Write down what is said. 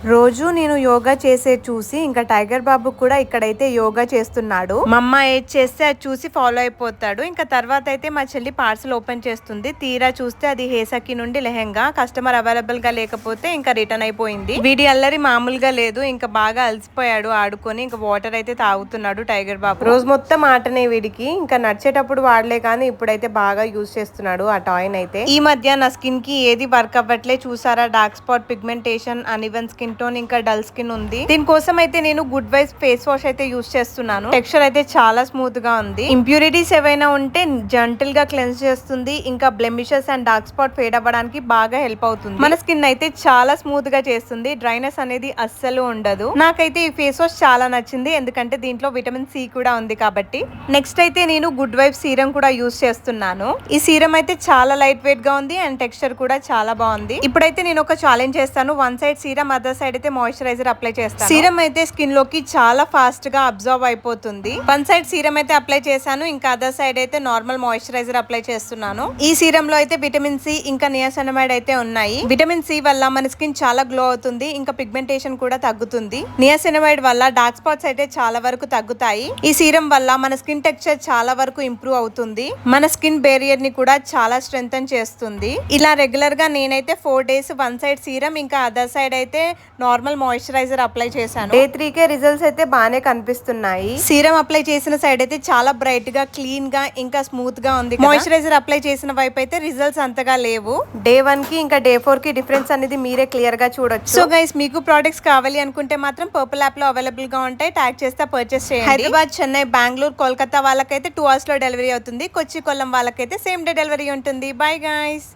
రోజు నేను యోగా చేసే చూసి ఇంకా టైగర్ బాబు కూడా ఇక్కడైతే యోగా చేస్తున్నాడు. మా అమ్మ ఏది చేస్తే అది చూసి ఫాలో అయిపోతాడు. ఇంకా తర్వాత అయితే మా చెల్లి పార్సల్ ఓపెన్ చేస్తుంది. తీరా చూస్తే అది హేసకి నుండి లెహెంగా. కస్టమర్ అవైలబుల్ గా లేకపోతే ఇంకా రిటర్న్ అయిపోయింది. వీడి అల్లరి మామూలుగా లేదు. ఇంకా బాగా అలసిపోయాడు ఆడుకొని. ఇంకా వాటర్ అయితే తాగుతున్నాడు టైగర్ బాబు. రోజు మొత్తం ఆటనే వీడికి. ఇంకా నడిచేటప్పుడు వాడలే కానీ ఇప్పుడైతే బాగా యూజ్ చేస్తున్నాడు ఆ టాయ్ అయితే. ఈ మధ్య నా స్కిన్ కి ఏది వర్క్ అవ్వట్లే చూసారా. Dark spot, pigmentation, uneven skin tone, ఇంకా డల్ స్కిన్ ఉంది. దీనికోసం అయితే నేను గుడ్ వైస్ ఫేస్ వాష్ అయితే యూజ్ చేస్తున్నాను. టెక్స్చర్ అయితే చాలా స్మూత్ గా ఉంది. ఇంప్యూరిటీస్ ఏవైనా ఉంటే జెంటిల్ గా క్లెన్స్ చేస్తుంది. ఇంకా blemishes and dark spot fade అవ్వడానికి బాగా హెల్ప్ అవుతుంది. మన స్కిన్ అయితే చాలా స్మూత్ గా చేస్తుంది. డ్రైనెస్ అనేది అస్సలు ఉండదు. నాకైతే ఈ ఫేస్ వాష్ చాలా నచ్చింది. ఎందుకంటే దీంట్లో విటమిన్ సి కూడా ఉంది కాబట్టి. నెక్స్ట్ అయితే నేను గుడ్ వైఫ్ సీరం కూడా యూజ్ చేస్తున్నాను. ఈ సీరం అయితే చాలా లైట్ వెయిట్ గా ఉంది అండ్ టెక్స్చర్ కూడా చాలా బాగుంది. ఇప్పుడైతే నేను ఒక ఛాలెంజ్ చేస్తాను. One side serum, other side అయితే మాయిశ్చరైజర్ అప్లై చేస్తాను. సీరం అయితే స్కిన్ లోకి చాలా ఫాస్ట్ గా అబ్జర్వ్ అయిపోతుంది. వన్ సైడ్ సీరం అయితే అప్లై చేశాను. ఇంకా అదర్ సైడ్ అయితే నార్మల్ మాయిశ్చరైజర్ అప్లై చేస్తున్నాను. ఈ సీరం లో అయితే విటమిన్ సి ఇంకా నియాసినమైడ్ అయితే ఉన్నాయి. విటమిన్ సి వల్ల మన స్కిన్ చాలా గ్లో అవుతుంది. ఇంకా పిగ్మెంటేషన్ కూడా తగ్గుతుంది. నియాసినమైడ్ వల్ల డార్క్ స్పాట్స్ అయితే చాలా వరకు తగ్గుతాయి. ఈ సీరం వల్ల మన స్కిన్ టెక్స్చర్ చాలా వరకు ఇంప్రూవ్ అవుతుంది. మన స్కిన్ బేరియర్ ని కూడా చాలా స్ట్రెంగ్తన్ చేస్తుంది. ఇలా రెగ్యులర్ గా నేనైతే 4 days వన్ సైడ్ సీరం ఇంకా అదర్ సైడ్ అయితే నార్మల్ మాయిశ్చరైజర్ అప్లై చేశాను. డే 3కే రిజల్ట్స్ అయితే బాగానే కనిపిస్తున్నాయి. సీరం అప్లై చేసిన సైడ్ అయితే చాలా బ్రైట్ గా, క్లీన్ గా, ఇంకా స్మూత్ గా ఉంది. మాయిశ్చరైజర్ అప్లై చేసిన వైపు అయితే రిజల్ట్స్ అంతగా లేవు. డే 1 కి ఇంకా డే 4 కి డిఫరెన్స్ అనేది మీరే క్లియర్ గా చూడొచ్చు. సో గైస్, మీకు ప్రొడక్ట్స్ కావాలి అనుకుంటే మాత్రం పర్పుల్ యాప్ లో అవైలబుల్ గా ఉంటాయి. ట్యాగ్ చేస్తే పర్చేస్ చేయండి. హైదరాబాద్, చెన్నై, బెంగళూరు, కోల్కతా వాళ్ళకైతే 2 hours లో డెలివరీ అవుతుంది. కొచ్చి, కొల్లం వాళ్ళకైతే సేమ్ డే డెలివరీ ఉంటుంది. Bye guys.